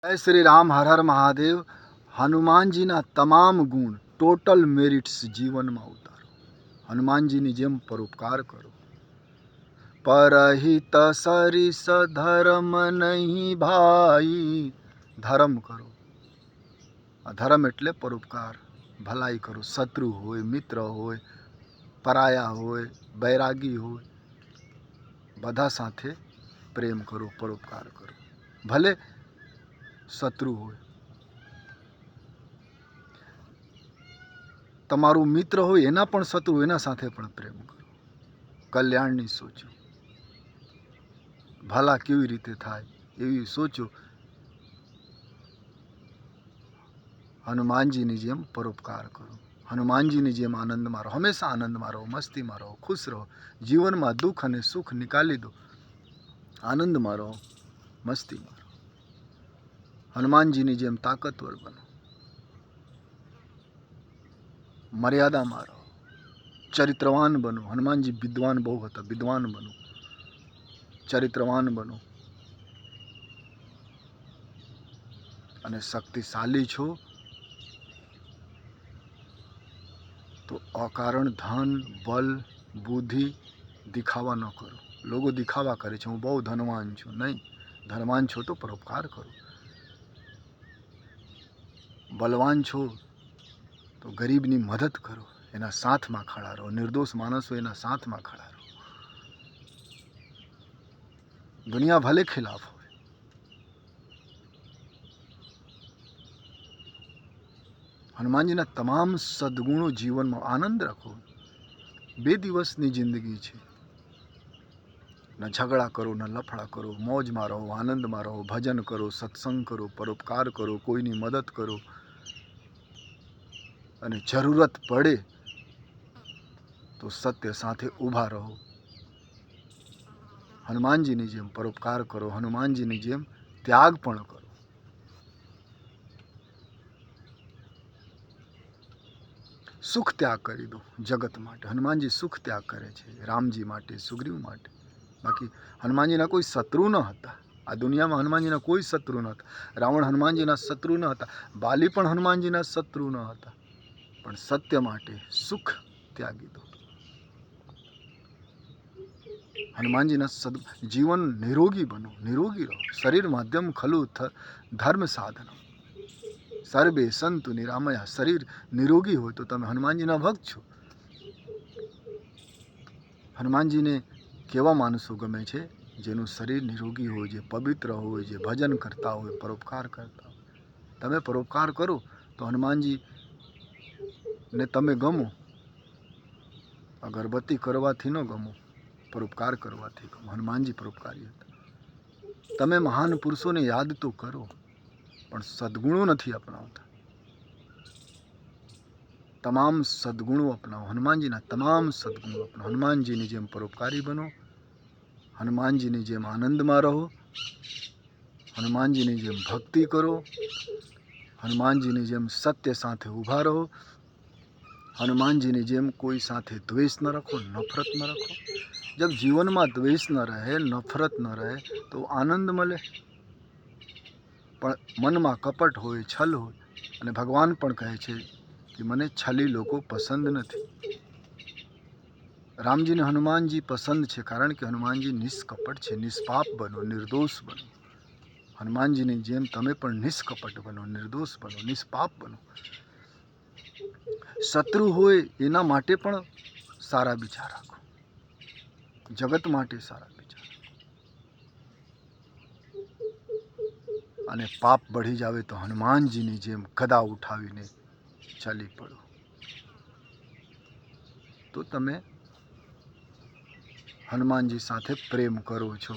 जय श्री राम, हर हर महादेव। હનુમાનજીના તમામ ગુણ, ટોટલ મેરિટ્સ જીવનમાં ઉતારો. હનુમાનજીની જેમ પરોપકાર કરો. પરહિત સરિસ ધર્મ નહીં ભાઈ. ધર્મ કરો. ધર્મ એટલે પરોપકાર, ભલાઈ કરો. શત્રુ હોય, મિત્ર હોય, પરાયા હોય, બૈરાગી હોય, બધા સાથે પ્રેમ કરો, પરોપકાર કરો. ભલે શત્રુ હોય, તમારું મિત્ર હોય એના પણ શત્રુ, એના સાથે પણ પ્રેમ કરો. કલ્યાણની સોચો, ભલા કેવી રીતે થાય એવી સોચો. હનુમાનજીની જેમ પરોપકાર કરો. હનુમાનજીની જેમ આનંદમાં રહો. હંમેશા આનંદમાં રહો, મસ્તીમાં રહો, ખુશ રહો. જીવનમાં દુઃખ અને સુખ નિકાલી દો. આનંદમાં રહો, મસ્તીમાં રહો. હનુમાનજીની જેમ તાકતવર બનો. મર્યાદામાં રહો, ચરિત્રવાન બનો. હનુમાનજી વિદ્વાન બહુ હતા. વિદ્વાન બનો, ચરિત્રવાન બનો. અને શક્તિશાળી છો તો અકારણ ધન, બલ, બુદ્ધિ દિખાવા ન કરો. લોકો દિખાવા કરે છે, હું બહુ ધનવાન છું. નહીં, ધનવાન છો તો પરોપકાર કરો. બલવાન છો તો ગરીબની મદદ કરો, એના સાથમાં ખડા રહો. નિર્દોષ માણસો એના સાથમાં ખડા રહો. દુનિયા ભલે ખિલાફ હોય, હનુમાનજીના તમામ સદગુણો જીવનમાં. આનંદ રાખો. 2 દિવસની જિંદગી છે. ન ઝઘડા કરો, ન લફડા કરો. મોજમાં રહો, આનંદમાં રહો. ભજન કરો, સત્સંગ કરો, પરોપકાર કરો, કોઈની મદદ કરો. અને જરૂરત પડે તો સત્ય સાથે ઊભા રહો. હનુમાનજીની જેમ પરોપકાર કરો. હનુમાનજીની જેમ ત્યાગ પણ કરો. સુખ ત્યાગ કરી દો જગત માટે. હનુમાનજી સુખ ત્યાગ કરે છે, રામજી માટે, સુગ્રીવ માટે. બાકી હનુમાનજીના કોઈ શત્રુ ન હતા. આ દુનિયામાં હનુમાનજીના કોઈ શત્રુ ન હતા. રાવણ હનુમાનજીના શત્રુ ન હતા. બાલી પણ હનુમાનજીના શત્રુ ન હતા. પણ સત્ય માટે સુખ ત્યાગી દો. હનુમાનજીના જીવન નિરોગી બનો, નિરોગી રહો. શરીર માધ્યમ ખલુ ધર્મ સાધન. સર્વે સંતુ નિરામયા. શરીર નિરોગી હોય તો તમે હનુમાનજીના ભક્ત છો. હનુમાનજીને કેવા માણસો ગમે છે? જેનું શરીર નિરોગી હોય, જે પવિત્ર હોય, જે ભજન કરતા હોય, પરોપકાર કરતા હોય. તમે પરોપકાર કરો તો હનુમાનજીને તમે ગમો. અગરબત્તી કરવાથી ન ગમો, પરોપકાર કરવાથી ગમો. હનુમાનજી પરોપકારી હતા. તમે મહાન પુરુષોને યાદ તો કરો, પણ સદગુણો નથી અપનાવતા. તમામ સદગુણો અપનાવો. હનુમાનજીના તમામ સદગુણો અપનાવો. હનુમાનજીની જેમ પરોપકારી બનો. હનુમાનજીની જેમ આનંદમાં રહો. હનુમાનજીની જેમ ભક્તિ કરો. હનુમાનજીની જેમ સત્ય સાથે ઊભા રહો. હનુમાનજીની જેમ કોઈ સાથે દ્વેષ ન રાખો, નફરત ન રાખો. જબ જીવનમાં દ્વેષ ન રહે, નફરત ન રહે તો આનંદ મળે. પણ મનમાં કપટ હોય, છલ હોય. અને ભગવાન પણ કહે છે કે મને છલી લોકો પસંદ નથી. રામજીને હનુમાનજી પસંદ છે, કારણ કે હનુમાનજી નિષ્કપટ છે. નિષ્પાપ બનો, નિર્દોષ બનો. હનુમાનજીની જેમ તમે પણ નિષ્કપટ બનો, નિર્દોષ બનો, નિષ્પાપ બનો. શત્રુ હોય એના માટે પણ સારા વિચાર રાખો. જગત માટે સારા વિચાર. અને પાપ બઢી જાવે તો હનુમાનજીની જેમ ગદા ઉઠાવીને ચાલી પડો. તો તમે હનુમાનજી સાથે પ્રેમ કરો છો.